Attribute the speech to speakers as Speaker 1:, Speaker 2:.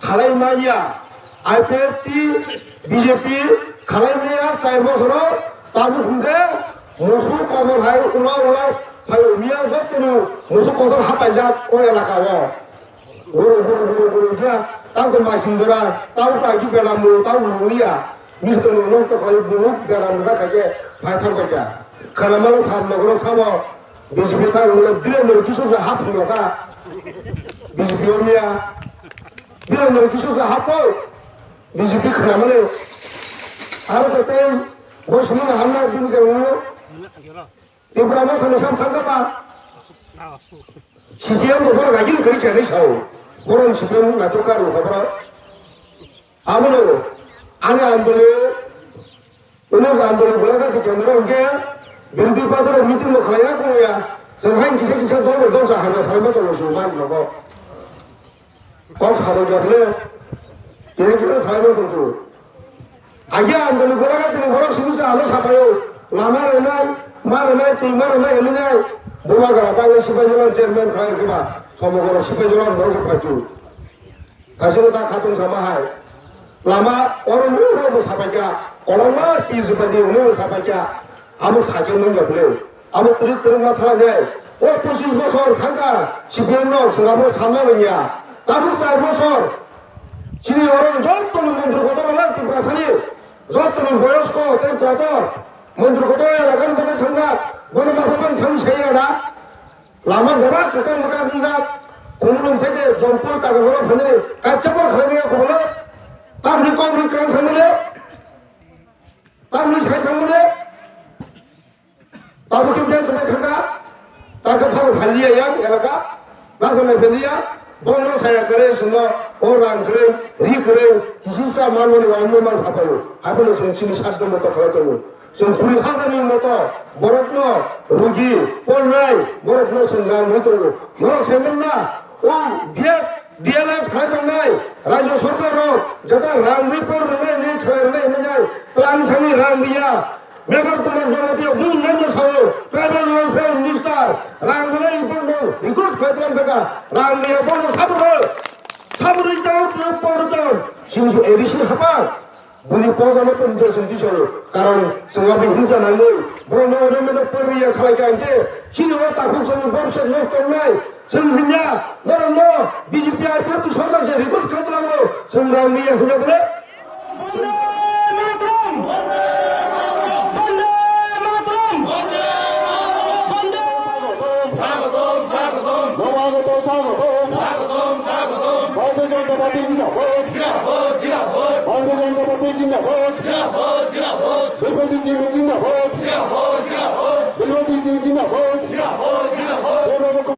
Speaker 1: খালাইমাইয়া IPFT BJP খালাইমাইয়া 4 বছর তাবু খুঁজে মোসু কবর হাই উলাও উলাও হাই মিয়া যতনু মোসু কবর হাতাই যাক ও এলাকাও গরু গরু গরু গরু যা তাও তো মাইসিনজরা তাও তাকি বেড়ামু তাও নুইয়া মিস্তরু নষ্ট করে বুক বেড়ামু রাখাকে ফাইথার কইতা খানামালো সামনগর সামো বিজেপি তা উলে বীরেন্দ্র কিশোর হাফ লতা বিজেপি মিয়া বীরেন্দ্র কিশোর হাফ বিজেপি খানামালে আরো তো বসমান হামলা দিন কে উনো ইব্রাহিম খান সাম থাঙ্গাবা সিপিএম বড় রাগিন করি কেন সাও বরং সিপিএম নাটকার খবর আমলো আনে আন্দোলনে উনি আন্দোলন বলাকা কি কেন্দ্র উনকে বিরোধী পার্টির মিটিং খায়া কোয়া সরহাই কিসে কিসে দল দল সাহায্য সাহায্য তো সুমান নব কম সাহায্য করলে এই কি সাহায্য করছো আগে আন্দোলন বলাকা তুমি বড় সুবিধা আলো ছাপায়ও লামার নাই মার নাই তিমার নাই এমনি নাই বোমা গড়া তাহলে সিপাহীজলার চেয়ারম্যান খায় কিবা সমগ্র সিপাহীজলার বড় পাইছো আসলে তা খাতুন সামাহায় লামা অরণ্য সাপাইকা অলমা পিস বাদি উনি সাপাইকা আমি সাইকেল নই যাবলে আমি ত্রিক ত্রিমা থাকা যায় ও 25 বছর থাকা সিপিএম নাও সোনাবো সামনে বইয়া তাবু 4 বছর চিনি অরণ্য যতন মন্ত্র কত বলা ত্রিপুরাসানি যতন বয়স্ক তাই কত মন্ত্র কত লাগান বলে থাকা বনবাসমান থাকি সাইয়াডা লামা গবা কত মোটা গুঙ্গা কোন থেকে জম্পর তাকে বড় ফেলে কাচ্চাপর খাইয়া বলে তামনি কংগ্রি ক্রাম থামলে তামনি সাই থামলে তাবু কি দেন তোমায় থাকা তাকে ভালো ভালিয়া ইয়াং এলাকা নাসনে ফেলিয়া বন্ধ সায়া করে সঙ্গ ও রাং করে রি করে কিসিসা মানবনি অন্যমান সাপায়ো আপনি চিনি সাধ্য মতো খেলা করবো পুরী হাজারের মতো বরত্ন রুগী পড়াই বরত্ন সংগ্রাম হইতে বরফ সেবেন না ও বিয়ে ডিএলএফ খাইতো নাই রাজ্য সরকার যেটা রামবিপুর নেই খেলে নেই প্লান থামি রাম দিয়া মেঘর কুমার জনতীয় গুণ নেই সাহো ট্রাইবাল ওয়েলফেয়ার মিনিস্টার রাম নেই বন্ধ রিক্রুট খাইতাম থাকা রাম দিয়া বন্ধ সাবুরি যাও পড়তাম কিন্তু এবিসি হাপা বুনি পজানো তো নির্দেশন দিছিল কারণ সঙ্গে হিংসা নাঙ্গই ব্রহ্ম রমেন্দ্র পরিয়া খাইকে আনতে চিনিও তাকুন সঙ্গে বংশ নষ্ট নাই সংহিঞ্জা নরম বিজেপি আর প্রতি সরকারকে রিক্রুট খাইতাম সংগ্রাম নিয়ে হয়ে বলে
Speaker 2: জিন্দাবাদ